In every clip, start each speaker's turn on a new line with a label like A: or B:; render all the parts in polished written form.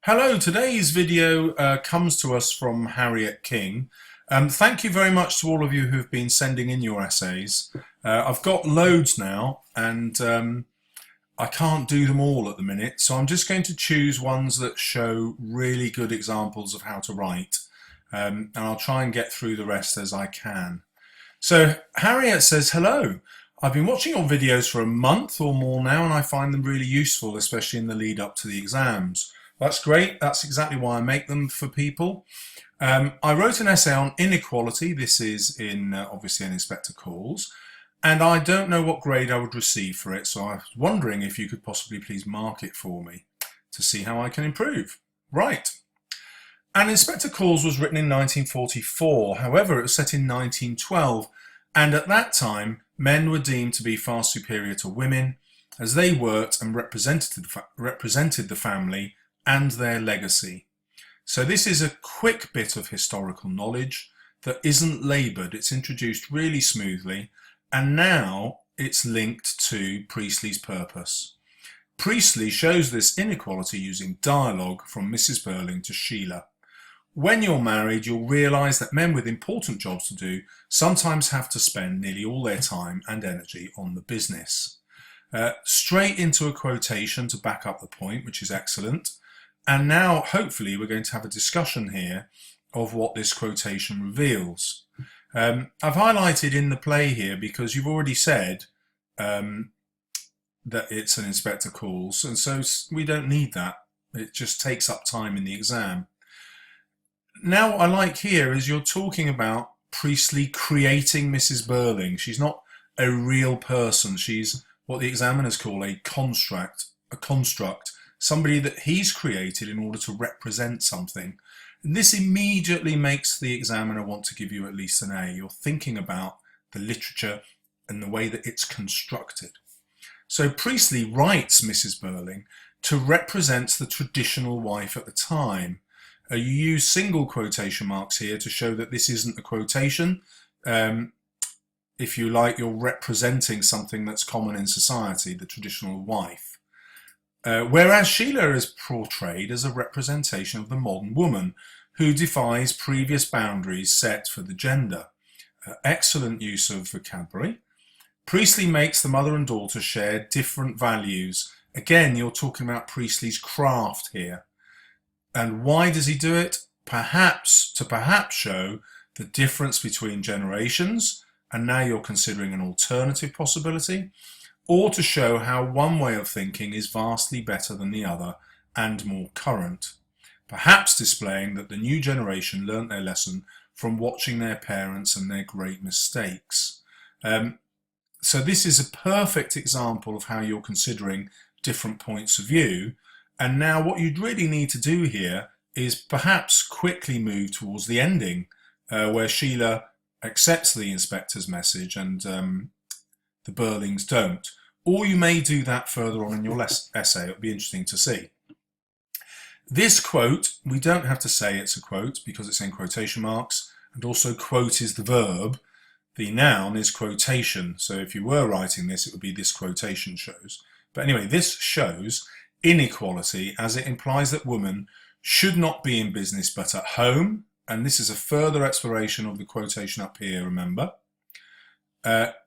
A: Hello, today's video comes to us from Harriet King. Thank you very much to all of you who've been sending in your essays. I've got loads now and I can't do them all at the minute, so I'm just going to choose ones that show really good examples of how to write, and I'll try and get through the rest as I can. So Harriet says, hello. I've been watching your videos for a month or more now and I find them really useful, especially in the lead up to the exams. That's great. That's exactly why I make them for people. I wrote an essay on inequality. This is in obviously an Inspector Calls, and I don't know what grade I would receive for it, so I was wondering if you could possibly please mark it for me to see how I can improve. Right. An Inspector Calls was written in 1944. However, it was set in 1912, and at that time men were deemed to be far superior to women, as they worked and represented the family and their legacy. So this is a quick bit of historical knowledge that isn't laboured. It's introduced really smoothly, and now it's linked to Priestley's purpose. Priestley shows this inequality using dialogue from Mrs. Burling to Sheila. When you're married, you'll realise that men with important jobs to do sometimes have to spend nearly all their time and energy on the business. Straight into a quotation to back up the point, which is excellent. And now, hopefully, we're going to have a discussion here of what this quotation reveals. I've highlighted in the play here because you've already said that it's an Inspector Calls, and so we don't need that. It just takes up time in the exam. Now, what I like here is you're talking about Priestley creating Mrs. Burling. She's not a real person. She's what the examiners call a construct, somebody that he's created in order to represent something. And this immediately makes the examiner want to give you at least an A. You're thinking about the literature and the way that it's constructed. So Priestley writes Mrs. Burling to represent the traditional wife at the time. You use single quotation marks here to show that this isn't a quotation. If you like, you're representing something that's common in society, the traditional wife. Whereas Sheila is portrayed as a representation of the modern woman who defies previous boundaries set for the gender. Excellent use of vocabulary. Priestley makes the mother and daughter share different values. Again, you're talking about Priestley's craft here. And why does he do it? Perhaps to show the difference between generations, and now you're considering an alternative possibility, or to show how one way of thinking is vastly better than the other and more current. Perhaps displaying that the new generation learnt their lesson from watching their parents and their great mistakes. So this is a perfect example of how you're considering different points of view. And now what you'd really need to do here is perhaps quickly move towards the ending, where Sheila accepts the inspector's message and the Burlings don't. Or you may do that further on in your essay. It'll be interesting to see. This quote, we don't have to say it's a quote because it's in quotation marks, and also quote is the verb. The noun is quotation. So if you were writing this, it would be this quotation shows. But anyway, this shows inequality as it implies that women should not be in business but at home, and this is a further exploration of the quotation up here, remember.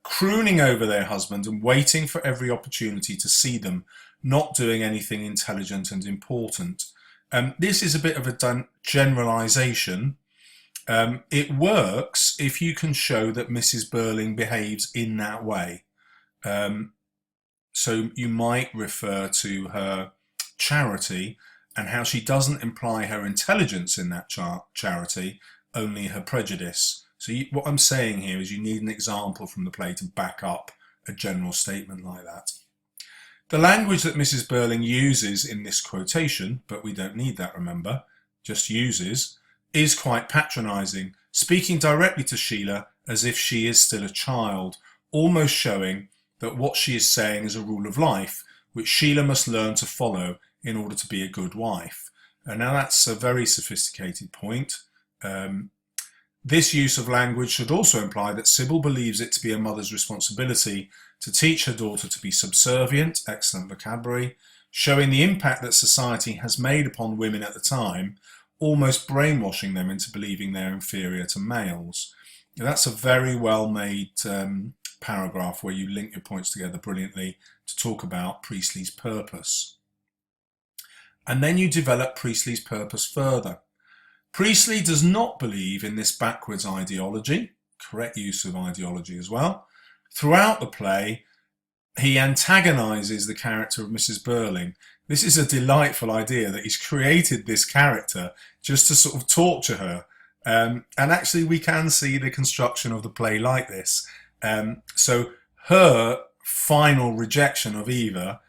A: Crooning over their husband and waiting for every opportunity to see them, not doing anything intelligent and important. This is a bit of a generalization. It works if you can show that Mrs. Burling behaves in that way. So you might refer to her charity and how she doesn't imply her intelligence in that charity, only her prejudice. So what I'm saying here is you need an example from the play to back up a general statement like that. The language that Mrs. Burling uses in this quotation, but we don't need that, remember, just uses, is quite patronising, speaking directly to Sheila as if she is still a child, almost showing that what she is saying is a rule of life, which Sheila must learn to follow in order to be a good wife. And now that's a very sophisticated point. This use of language should also imply that Sybil believes it to be a mother's responsibility to teach her daughter to be subservient, excellent vocabulary, showing the impact that society has made upon women at the time, almost brainwashing them into believing they're inferior to males. Now, that's a very well made paragraph where you link your points together brilliantly to talk about Priestley's purpose. And then you develop Priestley's purpose further. Priestley does not believe in this backwards ideology, correct use of ideology as well. Throughout the play, he antagonises the character of Mrs. Burling. This is a delightful idea that he's created this character just to sort of torture her. And actually we can see the construction of the play like this. So her final rejection of Eva,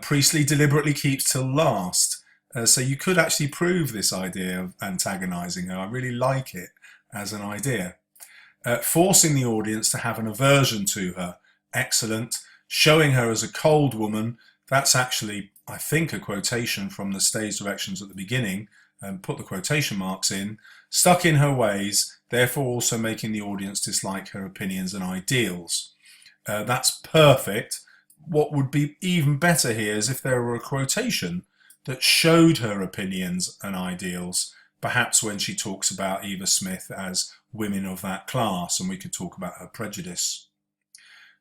A: Priestley deliberately keeps till last. So you could actually prove this idea of antagonising her. I really like it as an idea. Forcing the audience to have an aversion to her. Excellent. Showing her as a cold woman. That's actually, I think, a quotation from the stage directions at the beginning. Put the quotation marks in. Stuck in her ways, therefore also making the audience dislike her opinions and ideals. That's perfect. What would be even better here is if there were a quotation that showed her opinions and ideals, perhaps when she talks about Eva Smith as women of that class, and we could talk about her prejudice.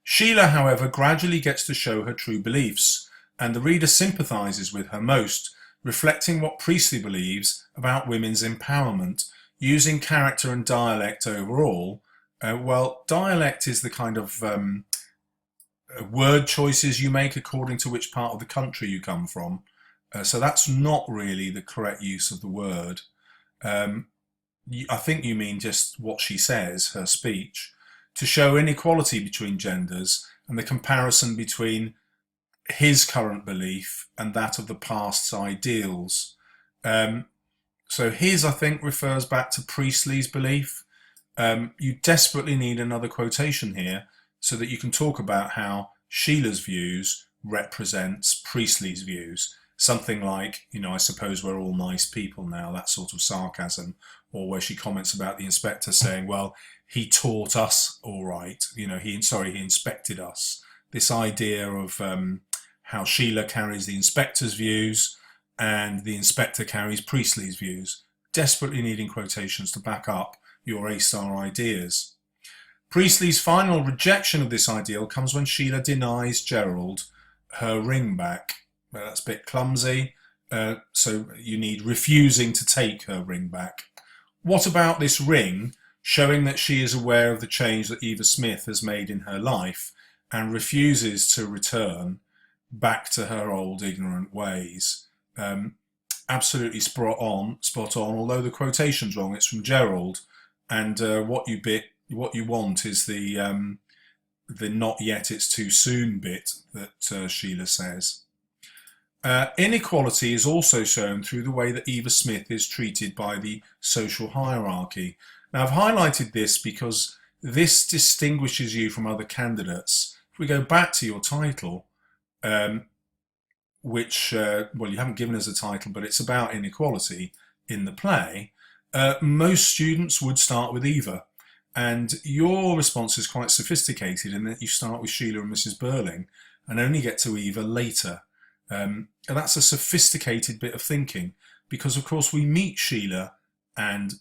A: Sheila, however, gradually gets to show her true beliefs, and the reader sympathises with her most, reflecting what Priestley believes about women's empowerment, using character and dialect overall. Well, dialect is the kind of word choices you make according to which part of the country you come from. So that's not really the correct use of the word. I think you mean just what she says, her speech, to show inequality between genders and the comparison between his current belief and that of the past's ideals. So his, I think, refers back to Priestley's belief. You desperately need another quotation here so that you can talk about how Sheila's views represents Priestley's views. Something like, you know, I suppose we're all nice people now, that sort of sarcasm, or where she comments about the inspector saying, well, he taught us all right, you know, he inspected us. This idea of how Sheila carries the inspector's views and the inspector carries Priestley's views, desperately needing quotations to back up your A-star ideas. Priestley's final rejection of this ideal comes when Sheila denies Gerald her ring back. Well, that's a bit clumsy, so you need refusing to take her ring back. What about this ring, showing that she is aware of the change that Eva Smith has made in her life and refuses to return back to her old ignorant ways? Absolutely spot on, although the quotation's wrong. It's from Gerald, and what you want is the not yet, it's too soon bit that Sheila says. Inequality is also shown through the way that Eva Smith is treated by the social hierarchy. Now, I've highlighted this because this distinguishes you from other candidates. If we go back to your title, which, well, you haven't given us a title, but it's about inequality in the play, most students would start with Eva. And your response is quite sophisticated in that you start with Sheila and Mrs. Burling and only get to Eva later. And that's a sophisticated bit of thinking because, of course, we meet Sheila and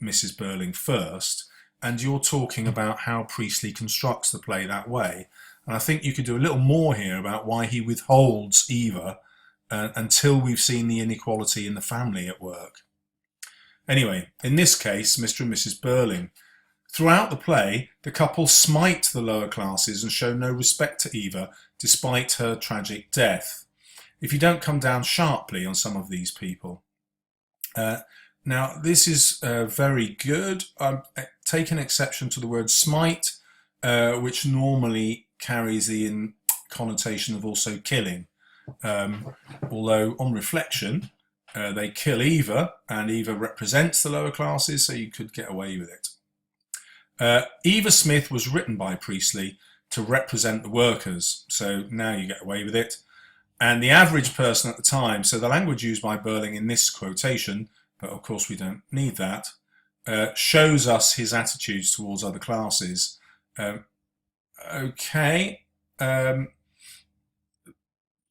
A: Mrs. Burling first, and you're talking about how Priestley constructs the play that way. And I think you could do a little more here about why he withholds Eva until we've seen the inequality in the family at work. Anyway, in this case, Mr. and Mrs. Burling. Throughout the play, the couple smite the lower classes and show no respect to Eva, despite her tragic death. If you don't come down sharply on some of these people. Now, this is very good. I've taken exception to the word smite, which normally carries the connotation of also killing. Although, on reflection, they kill Eva, and Eva represents the lower classes, so you could get away with it. Eva Smith was written by Priestley to represent the workers, so now you get away with it. And the average person at the time, so the language used by Burling in this quotation, but of course we don't need that, shows us his attitudes towards other classes. Okay,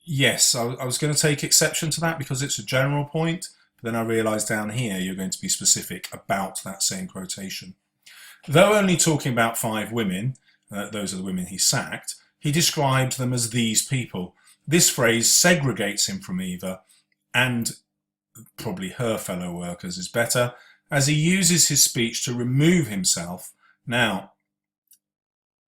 A: Yes, I was going to take exception to that because it's a general point, but then I realised down here you're going to be specific about that same quotation. Though only talking about 5 women, those are the women he sacked, he described them as these people. This phrase segregates him from Eva, and probably her fellow workers is better, as he uses his speech to remove himself. Now,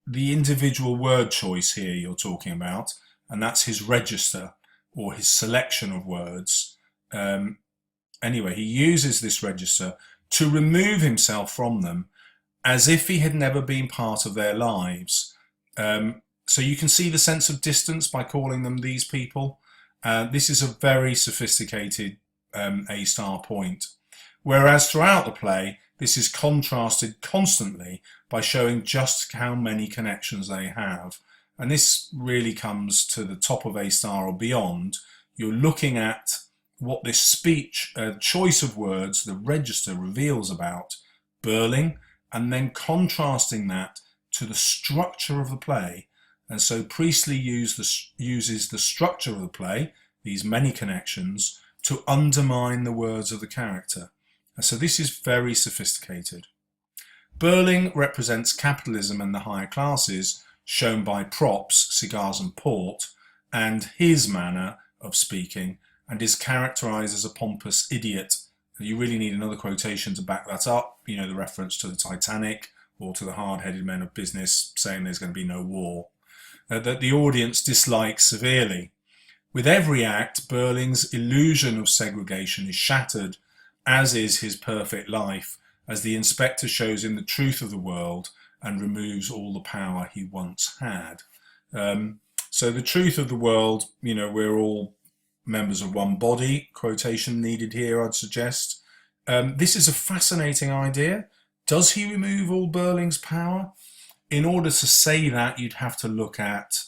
A: the individual word choice here you're talking about, and that's his register or his selection of words. Anyway, he uses this register to remove himself from them as if he had never been part of their lives. So you can see the sense of distance by calling them these people. This is a very sophisticated A-star point. Whereas throughout the play, this is contrasted constantly by showing just how many connections they have. And this really comes to the top of A-star or beyond. You're looking at what this speech, choice of words, the register reveals about Burling, and then contrasting that to the structure of the play. And so Priestley uses the structure of the play, these many connections, to undermine the words of the character. And so this is very sophisticated. Burling represents capitalism and the higher classes, shown by props, cigars and port, and his manner of speaking, and is characterised as a pompous idiot. You really need another quotation to back that up, you know, the reference to the Titanic or to the hard-headed men of business saying there's going to be no war, that the audience dislikes severely. With every act, Burling's illusion of segregation is shattered, as is his perfect life, as the inspector shows him the truth of the world and removes all the power he once had. So the truth of the world, you know, we're all members of one body, quotation needed here, I'd suggest. This is a fascinating idea. Does he remove all Burling's power? In order to say that, you'd have to look at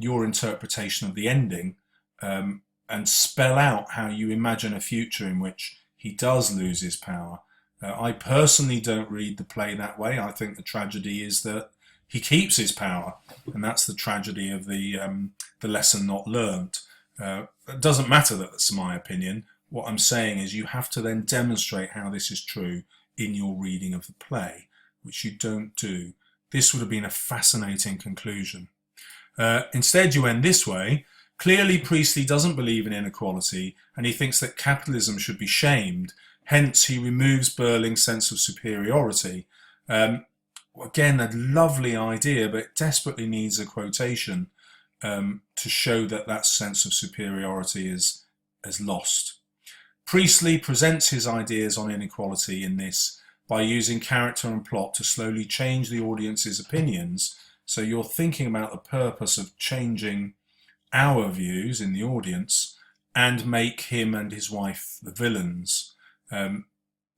A: your interpretation of the ending and spell out how you imagine a future in which he does lose his power. I personally don't read the play that way. I think the tragedy is that he keeps his power, and that's the tragedy of the lesson not learnt. It doesn't matter that that's my opinion. What I'm saying is you have to then demonstrate how this is true in your reading of the play, which you don't do. This would have been a fascinating conclusion. Instead, you end this way. Clearly, Priestley doesn't believe in inequality, and he thinks that capitalism should be shamed. Hence, he removes Burling's sense of superiority. Again, a lovely idea, but it desperately needs a quotation to show that that sense of superiority is lost. Priestley presents his ideas on inequality in this by using character and plot to slowly change the audience's opinions. So you're thinking about the purpose of changing our views in the audience and make him and his wife the villains.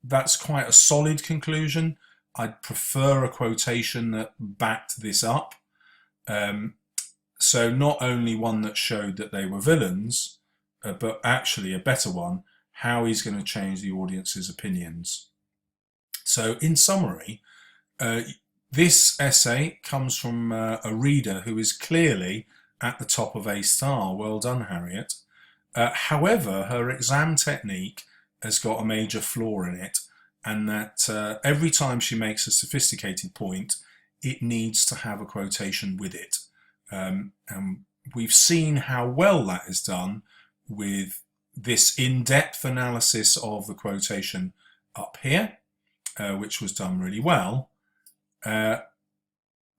A: That's quite a solid conclusion. I'd prefer a quotation that backed this up. So not only one that showed that they were villains, but actually a better one, how he's going to change the audience's opinions. So in summary, this essay comes from a reader who is clearly at the top of A-star. Well done, Harriet. However, her exam technique has got a major flaw in it, and that every time she makes a sophisticated point, it needs to have a quotation with it. And we've seen how well that is done with this in-depth analysis of the quotation up here, which was done really well.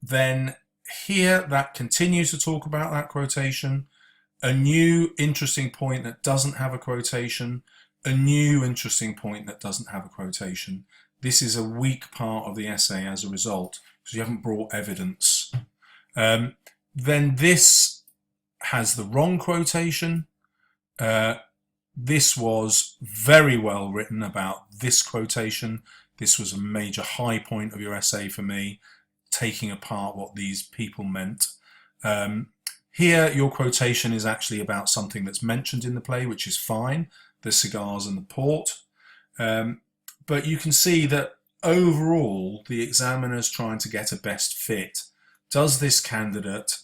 A: Then here that continues to talk about that quotation, a new interesting point that doesn't have a quotation, a new interesting point that doesn't have a quotation. This is a weak part of the essay as a result, because you haven't brought evidence. Then this has the wrong quotation. This was very well written about this quotation. This was a major high point of your essay for me, taking apart what these people meant. Here, your quotation is actually about something that's mentioned in the play, which is fine, the cigars and the port. But you can see that overall, the examiner's trying to get a best fit. Does this candidate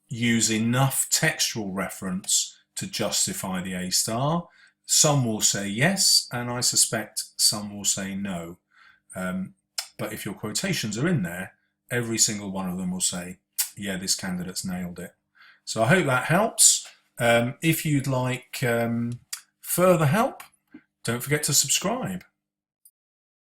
A: use enough textual reference to justify the A star. Some will say yes, and I suspect some will say no. But if your quotations are in there, every single one of them will say, yeah, this candidate's nailed it. So I hope that helps. If you'd like further help, don't forget to subscribe.